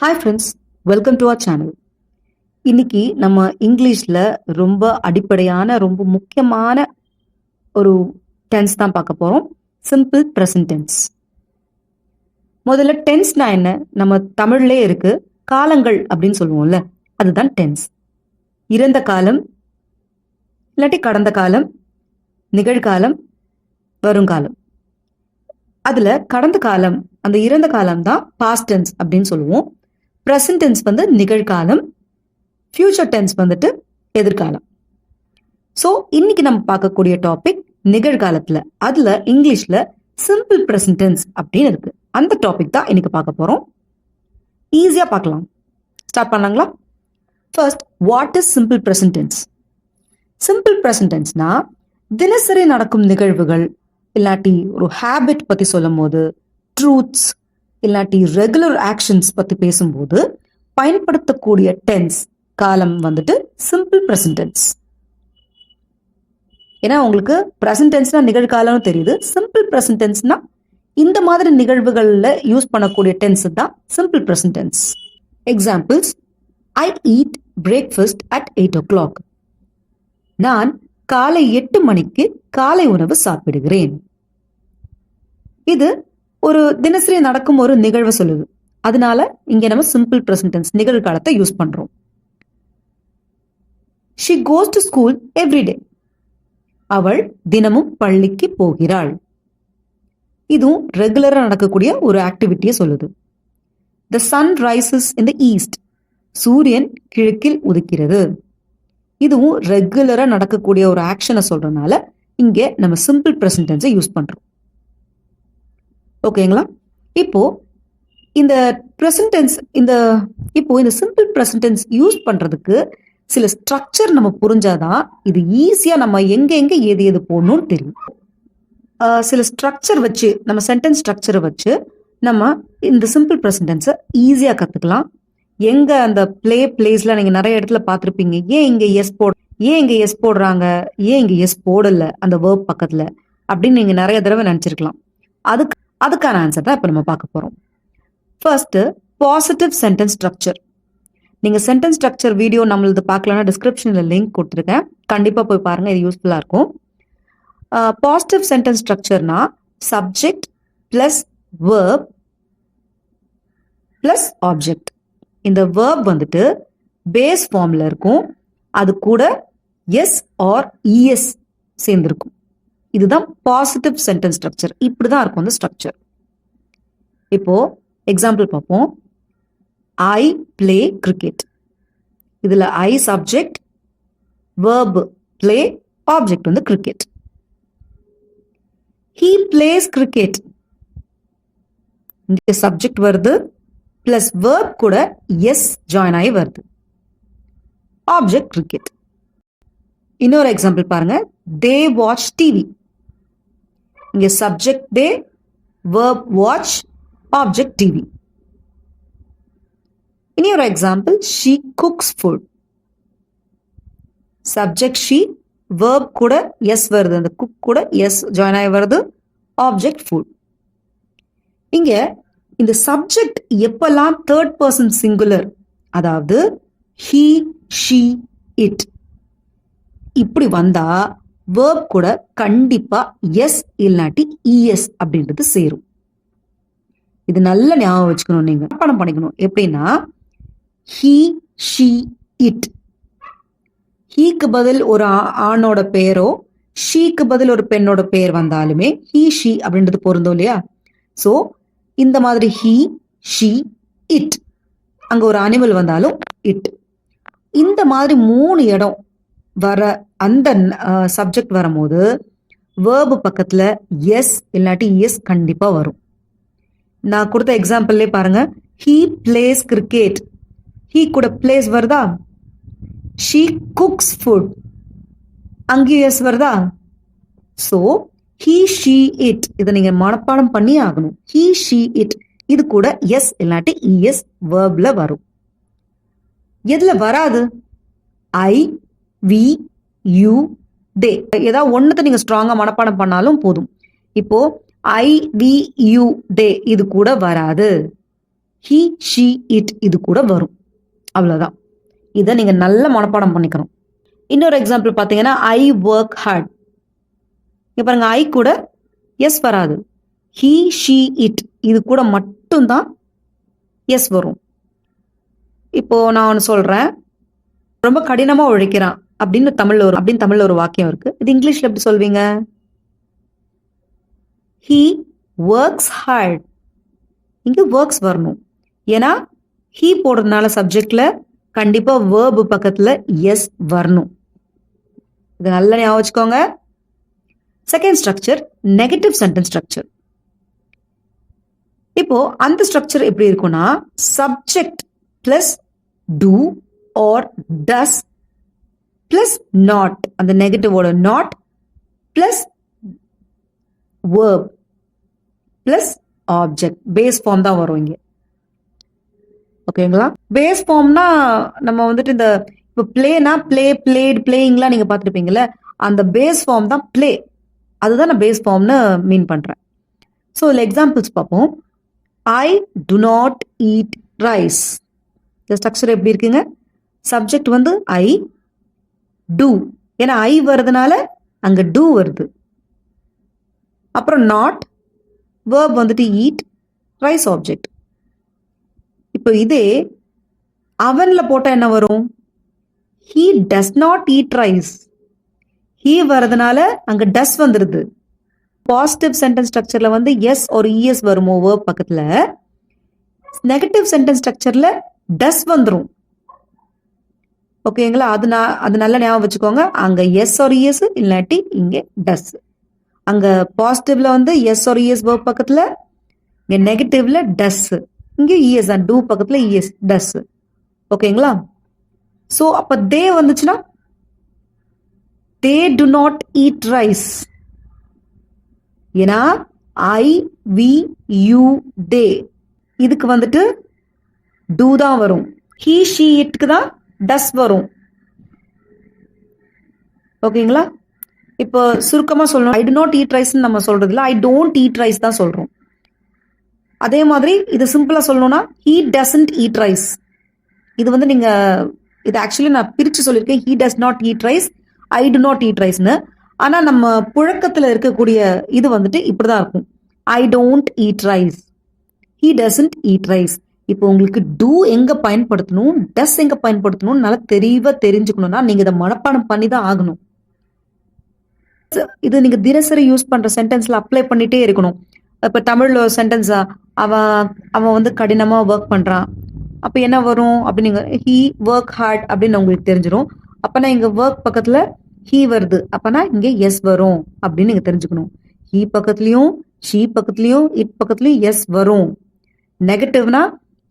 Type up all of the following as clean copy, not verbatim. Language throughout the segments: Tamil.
Hi friends, welcome to our channel. இன்னைக்கு நம்ம இங்கிலீஷ்ல ரொம்ப அடிப்படையான ரொம்ப முக்கியமான ஒரு டென்ஸ் தான் பார்க்க போறோம். Simple present tense. முதல்ல டென்ஸ்னா என்ன? நம்ம தமிழ்லே இருக்கு, காலங்கள் அப்படின்னு சொல்லுவோம்ல, அதுதான் டென்ஸ். இறந்த காலம் இல்லாட்டி கடந்த காலம், நிகழ்காலம், வருங்காலம். அதுல கடந்த காலம், அந்த இறந்த காலம் தான் பாஸ்ட் டென்ஸ் அப்படின்னு சொல்லுவோம். ப்ரெசன்ட் டென்ஸ் வந்து நிகழ்காலம், ஃபியூச்சர் டென்ஸ் வந்துட்டு எதிர்காலம். ஸோ இன்னைக்கு நம்ம பார்க்கக்கூடிய டாபிக் நிகழ்காலத்துல, அதுல இங்கிலீஷ்ல சிம்பிள் ப்ரெசன்ட் டென்ஸ் அப்படின்னு இருக்கு. அந்த டாபிக் தான் இன்னைக்கு பார்க்க போறோம். ஈஸியா பார்க்கலாம். ஸ்டார்ட் பண்ணலாங்களா? First, what is simple present tense? Simple present டென்ஸ்னா தினசரி நடக்கும் நிகழ்வுகள் இல்லாட்டி ஒரு ஹேபிட் பத்தி சொல்லும் போது, ட்ரூத்ஸ் இல்லாட்டி ரெகுலர் ஆக்ஷன்ஸ் பத்தி பேசும்போது பயன்படுத்தக்கூடிய டென்ஸ் காலம் வந்துட்டு சிம்பிள் ப்ரெசன்ட் டென்ஸ். ஏன்னா உங்களுக்கு ப்ரெசன்ட் டென்ஸ்னா நிகழ்காலம்னு தெரியுது. சிம்பிள் ப்ரெசன்ட் டென்ஸ்னா இந்த மாதிரி நிகழ்வுகள்ல யூஸ் பண்ணக்கூடிய டென்ஸ் தான் simple present tense. Examples: I eat breakfast at 8 o'clock. நான் காலை 8 மணிக்கு காலை உணவு சாப்பிடுகிறேன். இது ஒரு தினசரி நடக்கும் ஒரு நிகழ்வு சொல்லுது. அதனால இங்க நம்ம சிம்பிள் ப்ரெசன்ட் டென்ஸ் நிகழ்காலத்தை யூஸ் பண்றோம். She goes to school every day. அவள் தினமும் பள்ளிக்கு போகிறாள். இதுவும் ரெகுலரா நடக்கக்கூடிய ஒரு ஆக்டிவிட்டியை சொல்லுது. The sun rises in the east. சூரியன் கிழக்கில் உதிக்கிறது. இதுவும் ரெகுலரா நடக்கக்கூடிய ஒரு ஆக்ஷனை சொல்றதுனால இங்க நம்ம சிம்பிள் ப்ரெசன்ட் டென்ஸை யூஸ் பண்றோம். ஓகேங்களா? இப்போ இந்த ப்ரெசன்ட் டென்ஸ் இந்த சிம்பிள் ப்ரெசன்ட் டென்ஸ் யூஸ் பண்றதுக்கு சில ஸ்ட்ரக்சர் நம்ம புரிஞ்சாதான் இது ஈஸியா நம்ம எங்க எது போடணும்னு தெரியும். சில ஸ்ட்ரக்சர் வச்சு, நம்ம சென்டென்ஸ் ஸ்ட்ரக்சரை வச்சு நம்ம இந்த சிம்பிள் ப்ரெசன்ட் டென்ஸை ஈஸியா கத்துக்கலாம். எங்க அந்த பிளேஸ்ல நீங்க நிறைய இடத்துல பார்த்துருப்பீங்க, ஏன் இங்க எஸ் போடுறாங்க, ஏன் இங்க எஸ் போடல அந்த வேர்ப் பக்கத்துல அப்படின்னு நீங்க நிறைய தடவை நினைச்சிருக்கலாம். அதுக்கான ஆன்சர் தான் இப்ப நம்ம பார்க்க போறோம். First, positive sentence structure. நீங்க சென்டென்ஸ் ஸ்ட்ரக்சர் வீடியோ நம்மளது பார்க்கலன்னா டிஸ்கிரிப்ஷன்ல லிங்க் கொடுத்துருக்கேன், கண்டிப்பா போய் பாருங்க, இது யூஸ்ஃபுல்லா இருக்கும். பாசிட்டிவ் சென்டென்ஸ் ஸ்ட்ரக்சர்னா subject plus verb plus object. இந்த வேர்ப் வந்துட்டு பேஸ் ஃபார்ம்ல இருக்கும், அது கூட எஸ் ஆர் இஎஸ் சேர்ந்திருக்கும். இதுதான் பாசிட்டிவ் சென்டென்ஸ் ஸ்ட்ரக்சர். இப்படிதான் இருக்கும் அந்த ஸ்ட்ரக்சர். இப்போ எக்ஸாம்பிள் பார்ப்போம். I play cricket. இதுல I subject, verb play, object வந்து கிரிக்கெட். He plays cricket. இங்க சப்ஜெக்ட் வருது பிளஸ் வேர்ப் கூட எஸ் ஜாயின் ஆகி வருது, ஆப்ஜெக்ட் கிரிக்கெட். இன்னொரு எக்ஸாம்பிள் பாருங்க. They watch TV. இங்க subject they, verb watch, object TV. இனி ஒரு example. She cooks food. Subject she, verb கூட எஸ் வருது, அந்த குக் கூட எஸ் ஜாயின் ஆகி வருது, ஆப்ஜெக்ட் ஃபுட். இங்க இந்த சப்ஜெக்ட் எப்பெல்லாம் தேர்ட் பர்சன் சிங்குலர், அதாவது ஹீ, ஷீ, இட் இப்படி வந்தா வேர்ப் கூட கண்டிப்பா எஸ் இல்லாட்டி இஎஸ் அப்படின்றது சேரும். இது நல்ல ஞாபகம் வச்சுக்கணும், நீங்க பணம் பண்ணிக்கணும். எப்படின்னா ஹீ, ஷீ, இட். ஹீக்கு பதில் ஒரு ஆணோட பேரோ, ஷீக்கு பதில் ஒரு பெண்ணோட பேர் வந்தாலுமே ஹீ, ஷீ அப்படின்றது பொருந்தும் இல்லையா? சோ இந்த மாதிரி ஹீ, ஷீ, இட், அங்க ஒரு அனிமல் வந்தாலும் இட். இந்த மாதிரி 3 இடம் வர அந்த சப்ஜெக்ட் வரும்போது வேர்பு பக்கத்துல எஸ் இல்லாட்டி எஸ் கண்டிப்பா வரும். நான் கொடுத்த எக்ஸாம்பிள்லே பாருங்க. He plays cricket. ஹீ கூட பிளேஸ் வருதா? ஷீ குக்ஸ் ஃபுட், அங்கேயும் எஸ் வருதா? சோ ஹீ, ஷீ, இட் இதை நீங்க மனப்பாடம் பண்ணி ஆகணும். ஹீ, ஷீ, இட் இது கூட எஸ் இல்லாட்டி இஎஸ் வேர்ப்ல வரும். எதுல வராது? ஐ, வி, யூ, தே. ஏதாவது ஒன்னத்தை நீங்க ஸ்ட்ராங்கா மனப்பாடம் பண்ணாலும் போதும். இப்போ ஐ, வி, யூ, தே இது கூட வராது. he, she, it இது கூட வரும். அவ்வளவுதான். இதை நீங்க நல்ல மனப்பாடம் பண்ணிக்கணும். இன்னொரு எக்ஸாம்பிள் பார்த்தீங்கன்னா ஐ ஒர்க் ஹார்ட். இங்க பாருங்க ஐ கூட எஸ் வராது. he, she, it இது கூட மட்டும்தான் எஸ் வரும். இப்போ நான் ஒன்று சொல்றேன், ரொம்ப கடினமா உழைக்கிறான் அப்படின்னு தமிழ்ல ஒரு வாக்கியம் இருக்கு. இது இங்கிலீஷ்ல எப்படி சொல்வீங்க? he works hard. இங்க works வரணும். ஏன்னா he போடுறதுனால சப்ஜெக்ட்ல கண்டிப்பா verb பக்கத்துல எஸ் வரணும். இது நல்லா ஞாபகம் வச்சுக்கோங்க. Second structure negative sentence structure. இப்போ அந்த ஸ்ட்ரக்சர் எப்படி இருக்கும்னா subject plus do or does plus not, அந்த நெகட்டிவோட not plus verb plus object. Base form தான் வரும் இங்க. ஓகேங்களா? பேஸ் ஃபார்ம்னா நம்ம வந்துட்டு இந்த இப்போ பிளேனா பிளே, பிளேட், பிளேயிங்லாம் நீங்க பார்த்துருப்பீங்கல்ல, அந்த பேஸ் ஃபார்ம் தான் பிளே. அதுதான் நான் பேஸ் ஃபார்ம்னு மீன் பண்றேன். ஸோ இதில் எக்ஸாம்பிள்ஸ் பார்ப்போம். ஐ டு நாட் ஈட் ரைஸ். இந்த ஸ்ட்ரக்சர் எப்படி இருக்குங்க? சப்ஜெக்ட் வந்து ஐ, டூ, ஏன்னா ஐ வருதுனால அங்க டூ வருது. அப்புறம் நாட், வேர்ப் வந்துட்டு ஈட், ரைஸ் ஆப்ஜெக்ட். இப்போ இதே அவன்ல போட்டா என்ன வரும்? he does not eat rice. he வரதுனால அங்க டஸ் வந்துருது. பாசிட்டிவ் சென்டென்ஸ் ஸ்ட்ரக்சர்ல வந்து எஸ் ஒரு இஎஸ் வருமோ வேர்ப் பக்கத்துல, நெகட்டிவ் சென்டென்ஸ் ஸ்ட்ரக்சர்ல டஸ் வந்துரும். ஓகேங்களா? அது நல்லா ஞாபகம் வச்சுக்கோங்க. அங்க எஸ் ஒரு இஎஸ் இல்லாட்டி இங்க டஸ். அங்க பாசிட்டிவ்ல வந்து எஸ் ஒரு இஎஸ் வேர்ப் பக்கத்துல, இங்க நெகட்டிவ்ல டஸ், இங்க இஎஸ் தான், டூ பக்கத்துல இஎஸ், டஸ். ஓகேங்களா? சோ அப்ப தே வந்துச்சுன்னா தே டு நாட் ஈட் ரைஸ். ஏன்னா ஐ, வி, யூ, தே இதுக்கு வந்துட்டு டூ தான் வரும். he, she, itக்கு தான் டஸ் வரும். ஓகேங்களா? இப்போ சுருக்கமா சொல்லணும், ஐ டு நாட் ஈட் ரைஸ் நம்ம சொல்றது இல்ல, ஐ டோன்ட் ஈட் ரைஸ் தான் சொல்றோம். அதே மாதிரி இது சிம்பிளா சொல்லணும்னா he doesn't eat rice. இது வந்து நீங்க இது ஆக்சுவலி நான் பிரிச்சு சொல்லியிருக்கேன், he does not eat rice, I do not eat riceன்னு. ஆனா நம்ம புழக்கத்துல இருக்கக்கூடிய இது வந்துட்டு இப்படிதான் இருக்கும், I don't eat rice, he doesn't eat rice. இப்போ உங்களுக்கு டூ எங்க பயன்படுத்தணும், டஸ் எங்க பயன்படுத்தணும் நல்லா தெளிவா தெரிஞ்சுக்கணும்னா நீங்க இதை மனப்பாடம் பண்ணி தான் ஆகணும். இது நீங்க தினசரி யூஸ் பண்ற சென்டென்ஸ்ல அப்ளை பண்ணிட்டே இருக்கணும். இப்ப தமிழ்ல சென்டென்ஸா அவன் வந்து கடினமா ஒர்க் பண்றான், அப்ப என்ன வரும் அப்படின்னு he work hard அப்படின்னு உங்களுக்கு தெரிஞ்சிடும். அப்பனா இங்க ஒர்க் பக்கத்துல he வருது, அப்பனா இங்க எஸ் வரும் அப்படின்னு நீங்க தெரிஞ்சுக்கணும். he பக்கத்துலயும், she பக்கத்துலயும், it பக்கத்துலயும் எஸ் வரும். நெகட்டிவ்னா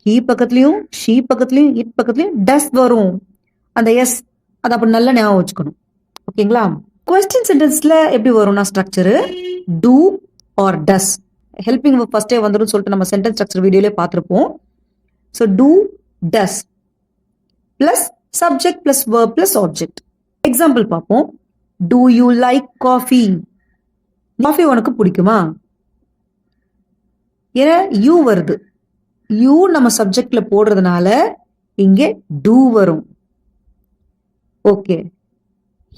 he பக்கத்துலயும், she பக்கத்துலயும், it பக்கத்துலயும் டஸ் வரும். அந்த எஸ் அது அப்படி நல்லா ஞாபகம் வச்சுக்கணும். ஓகேங்களா? கொஸ்டின் சென்டென்ஸ்ல எப்படி வரும்னா structure do or does. Helping ஃபர்ஸ்டே வந்துடும் சொல்லிட்டு நம்ம சென்டென்ஸ் ஸ்ட்ரக்சர் வீடியோலே பார்த்துருப்போம். So do, does plus subject plus verb plus object. Example பார்ப்போம். Do you like coffee? Coffee உனக்கு பிடிக்குமா? ஏன்னா யூ வருது, யூ நம்ம சப்ஜெக்ட்ல போடுறதுனால இங்கே டூ வரும். ஓகே,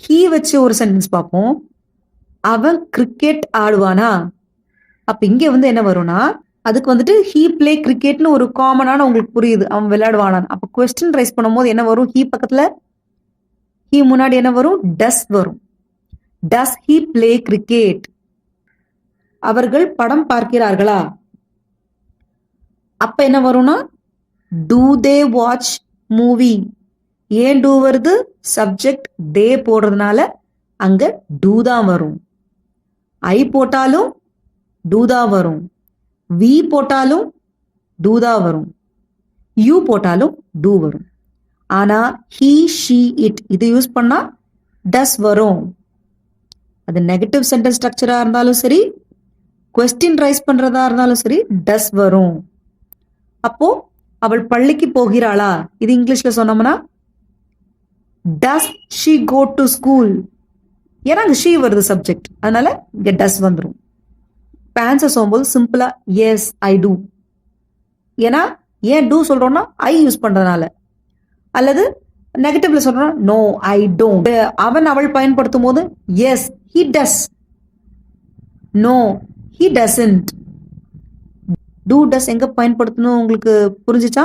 ஹீ வச்சு ஒரு சென்டென்ஸ் பார்ப்போம். அவன் கிரிக்கெட் ஆடுவானா? அப்ப இங்க வந்து என்ன வரும்னா அதுக்கு வந்துட்டு ஹீ பிளே கிரிக்கெட்னு ஒரு காமனான உங்களுக்கு புரியுது, அவன் விளையாடுவானான். அப்ப கொஸ்டின் ரைஸ் பண்ணும்போது என்ன வரும்? ஹீ பக்கத்துல ஹீ முன்னாடி என்ன வரும்? டஸ் வரும். Does he play cricket? அவர்கள் படம் பார்க்கிறார்களா? அப்ப என்ன வரும்னா டூ தே வாட்ச் மூவி? ஏன் டூ வருது? சப்ஜெக்ட் தே போடுறதுனால அங்க டூ தான் வரும். ஐ போட்டாலும் டூ தான் வரும், வி போட்டாலும் டூ தான் வரும், யூ போட்டாலும் டூ வரும். ஆனா he, she, it இது யூஸ் பண்ணா டஸ் வரும். அது நெகட்டிவ் சென்டென்ஸ் ஸ்ட்ரக்சரா இருந்தாலும் சரி, கொஸ்டின் ரைஸ் பண்றதா இருந்தாலும் சரி, டஸ் வரும். அப்போ அவள் பள்ளிக்கு போகிறாளா? இது இங்கிலீஷ்ல சொன்னோம்னா does she go to school? ஏன்னா அங்க she வருது சப்ஜெக்ட், அதனால இங்க டஸ் வந்துடும். ஆன்சர் சொல்லும்போது சிம்பிளா எஸ் ஐ டூ, ஏன்னா ஏன் டூ சொல்றோம்னா ஐ யூஸ் பண்றதுனால. அல்லது நெகட்டிவ்ல சொல்றோம்னா நோ ஐ டோன்ட். அவன் அவள் பயன்படுத்தும் போது yes he does, no he doesn't. Do does எங்க பயன்படுத்தணும் உங்களுக்கு புரிஞ்சுச்சா?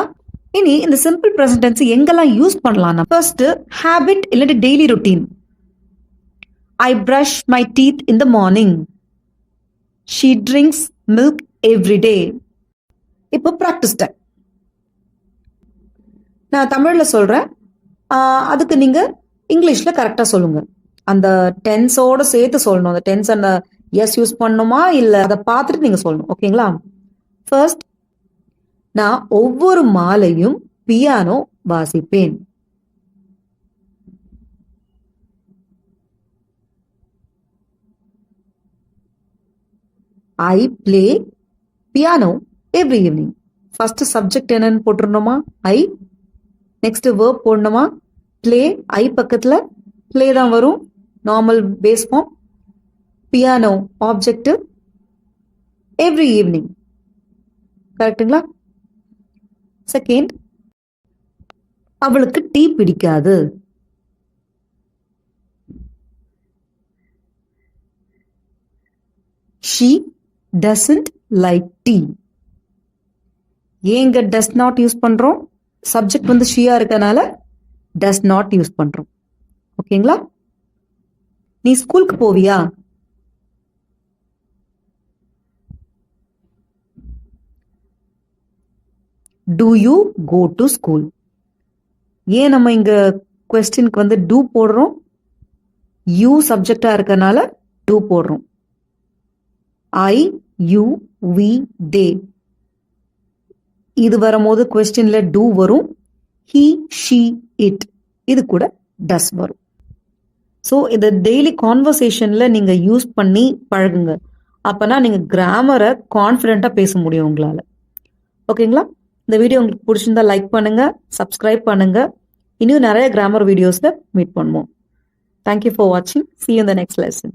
இனி இந்த சிம்பிள் ப்ரெசன்ட் டென்ஸ் எங்கெல்லாம் யூஸ் பண்ணலாம்? ஃபர்ஸ்ட் ஹேபிட் இல்லாட்டி daily routine. I brush my teeth in the morning. She drinks milk every day. இப்போ ப்ராக்டிஸ் டைம். நான் தமிழ்ல சொல்றேன், அதுக்கு நீங்க இங்கிலீஷ்ல கரெக்டா சொல்லுங்க. அந்த டென்ஸோட சேர்த்து சொல்லணும். அந்த டென்ஸ் அந்த எஸ் யூஸ் பண்ணணுமா இல்ல அதை பார்த்துட்டு நீங்க சொல்லணும். ஓகேங்களா? ஃபர்ஸ்ட், நான் ஒவ்வொரு மாலையும் பியானோ வாசிப்பேன். I play piano every evening. First subject என்னன்னு போட்டுருணுமா? ஐ. நெக்ஸ்ட் வேர்ப் போடணுமா? பிளே. ஐ பக்கத்துல பிளே தான் வரும், normal base form. Piano object, every evening. கரெக்டுங்களா? செகண்ட், அவளுக்கு டீ பிடிக்காது. She doesn't like tea. ஏங்க டஸ் நாட் யூஸ் பண்றோம்? சப்ஜெக்ட் வந்து ஷீயா இருக்கனால டஸ் நாட் யூஸ் பண்றோம். ஓகேங்களா? நீ ஸ்கூலுக்கு போவியா? Do you go to school? ஏன் நம்ம இங்க கொஸ்டினுக்கு வந்து டூ போடுறோம்? யூ சப்ஜெக்டா இருக்கனால டூ போடுறோம். ஐ, யூ, வி, தே. இது வரும்போது கொஸ்டின்ல டூ வரும். ஹி, ஷீ, இட் இது கூட டஸ் வரும். ஸோ இதை டெய்லி கான்வர்சேஷன்ல நீங்க யூஸ் பண்ணி பழகுங்க. அப்பனா நீங்க கிராமரை கான்ஃபிடென்ட்டா பேச முடியும் உங்களால. ஓகேங்களா? இந்த வீடியோ உங்களுக்கு பிடிச்சிருந்தா லைக் பண்ணுங்க, சப்ஸ்கிரைப் பண்ணுங்க. இன்னும் நிறைய கிராமர் வீடியோஸ்ல மீட் பண்ணுவோம். தேங்க்யூ ஃபார் வாட்சிங். See you in the next lesson.